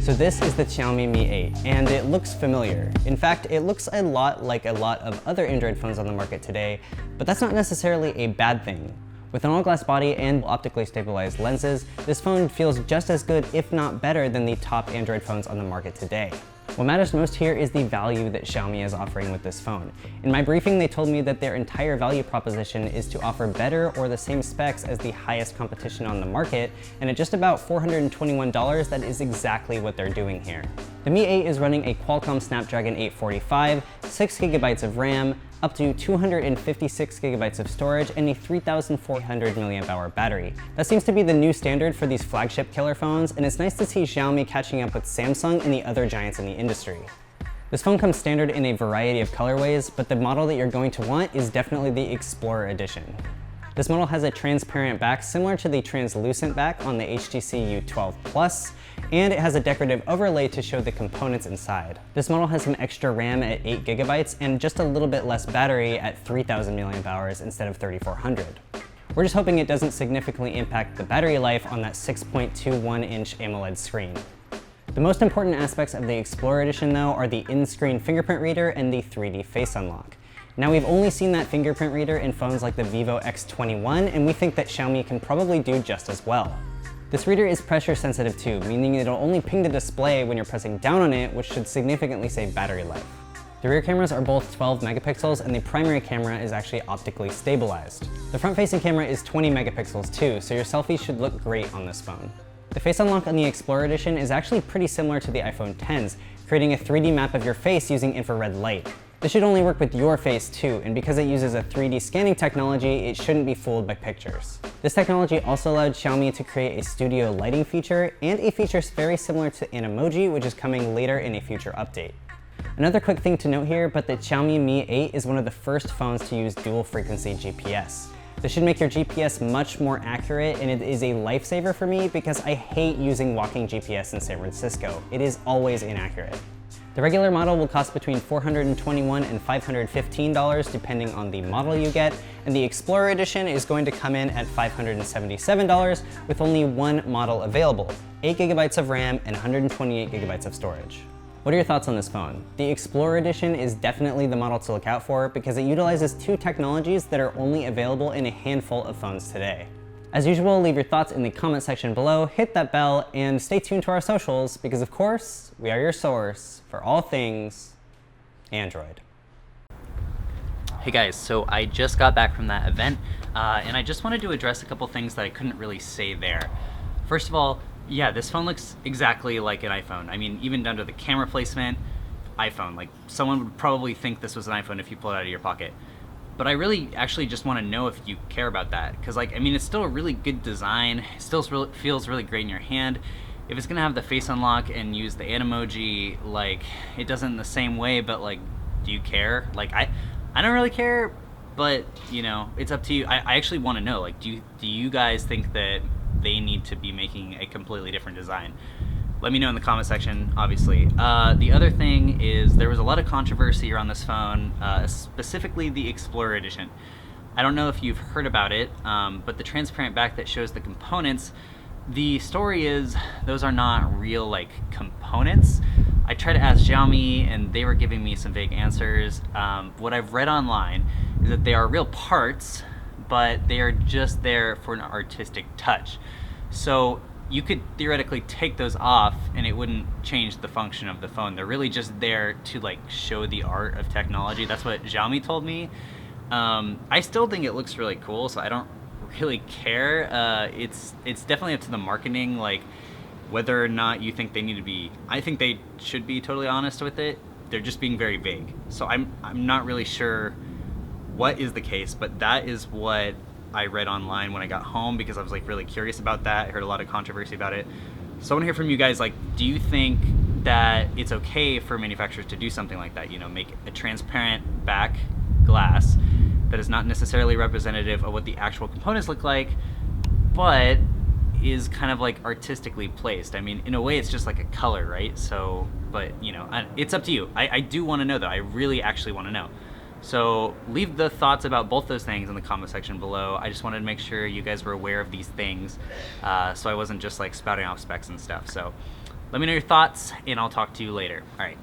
So this is the Xiaomi Mi 8, and it looks familiar. In fact, it looks a lot like a lot of other Android phones on the market today, but that's not necessarily a bad thing. With an all-glass body and optically stabilized lenses, this phone feels just as good, if not better, than the top Android phones on the market today. What matters most here is the value that Xiaomi is offering with this phone. In my briefing, they told me that their entire value proposition is to offer better or the same specs as the highest competition on the market, and at just about $421, that is exactly what they're doing here. The Mi 8 is running a Qualcomm Snapdragon 845, 6GB of RAM, up to 256 gigabytes of storage, and a 3,400 mAh battery. That seems to be the new standard for these flagship killer phones, and it's nice to see Xiaomi catching up with Samsung and the other giants in the industry. This phone comes standard in a variety of colorways, but the model that you're going to want is definitely the Explorer Edition. This model has a transparent back similar to the translucent back on the HTC U12 Plus, and it has a decorative overlay to show the components inside. This model has some extra RAM at 8GB and just a little bit less battery at 3,000 mAh instead of 3,400. We're just hoping it doesn't significantly impact the battery life on that 6.21-inch AMOLED screen. The most important aspects of the Explorer Edition, though, are the in-screen fingerprint reader and the 3D face unlock. Now, we've only seen that fingerprint reader in phones like the Vivo X21, and we think that Xiaomi can probably do just as well. This reader is pressure sensitive too, meaning it'll only ping the display when you're pressing down on it, which should significantly save battery life. The rear cameras are both 12 megapixels, and the primary camera is actually optically stabilized. The front-facing camera is 20 megapixels too, so your selfies should look great on this phone. The face unlock on the Explorer Edition is actually pretty similar to the iPhone Xs, creating a 3D map of your face using infrared light. This should only work with your face too, and because it uses a 3D scanning technology, it shouldn't be fooled by pictures. This technology also allowed Xiaomi to create a studio lighting feature and a feature very similar to an emoji, which is coming later in a future update. Another quick thing to note here, but the Xiaomi Mi 8 is one of the first phones to use dual frequency GPS. This should make your GPS much more accurate, and it is a lifesaver for me because I hate using walking GPS in San Francisco. It is always inaccurate. The regular model will cost between $421 and $515 depending on the model you get, and the Explorer Edition is going to come in at $577 with only one model available, 8GB of RAM and 128GB of storage. What are your thoughts on this phone? The Explorer Edition is definitely the model to look out for because it utilizes two technologies that are only available in a handful of phones today. As usual, leave your thoughts in the comment section below, hit that bell, and stay tuned to our socials because, of course, we are your source for all things Android. Hey guys, so I just got back from that event, and I just wanted to address a couple things that I couldn't really say there. First of all, yeah, this phone looks exactly like an iPhone. I mean, even down to the camera placement, iPhone. Like, someone would probably think this was an iPhone if you pull it out of your pocket. But I really actually just want to know if you care about that. Because, like, I mean, it's still a really good design. It still feels really great in your hand. If it's going to have the face unlock and use the emoji, like, it doesn't in the same way, but, like, do you care? Like, I don't really care, but, you know, it's up to you. I actually want to know, like, do you guys think that they need to be making a completely different design? Let me know in the comment section, obviously. The other thing is there was a lot of controversy around this phone, specifically the Explorer Edition. I don't know if you've heard about it, but the transparent back that shows the components, the story is those are not real, like, components. I tried to ask Xiaomi and they were giving me some vague answers. What I've read online is that they are real parts, but they are just there for an artistic touch. So you could theoretically take those off and it wouldn't change the function of the phone. They're really just there to, like, show the art of technology. That's what Xiaomi told me. I still think it looks really cool, so I don't really care. It's definitely up to the marketing, like, whether or not you think they need to be. I think they should be totally honest with it. They're just being very vague. So I'm not really sure what is the case, but that is what I read online when I got home because I was, like, really curious about that. I heard a lot of controversy about it. So I want to hear from you guys, like, do you think that it's okay for manufacturers to do something like that? You know, make a transparent back glass that is not necessarily representative of what the actual components look like, but is kind of, like, artistically placed. I mean, in a way, it's just like a color, right? So, but, you know, it's up to you. I do want to know, though. I really actually want to know. So leave the thoughts about both those things in the comment section below. I just wanted to make sure you guys were aware of these things, so I wasn't just like spouting off specs and stuff. So let me know your thoughts, and I'll talk to you later. All right,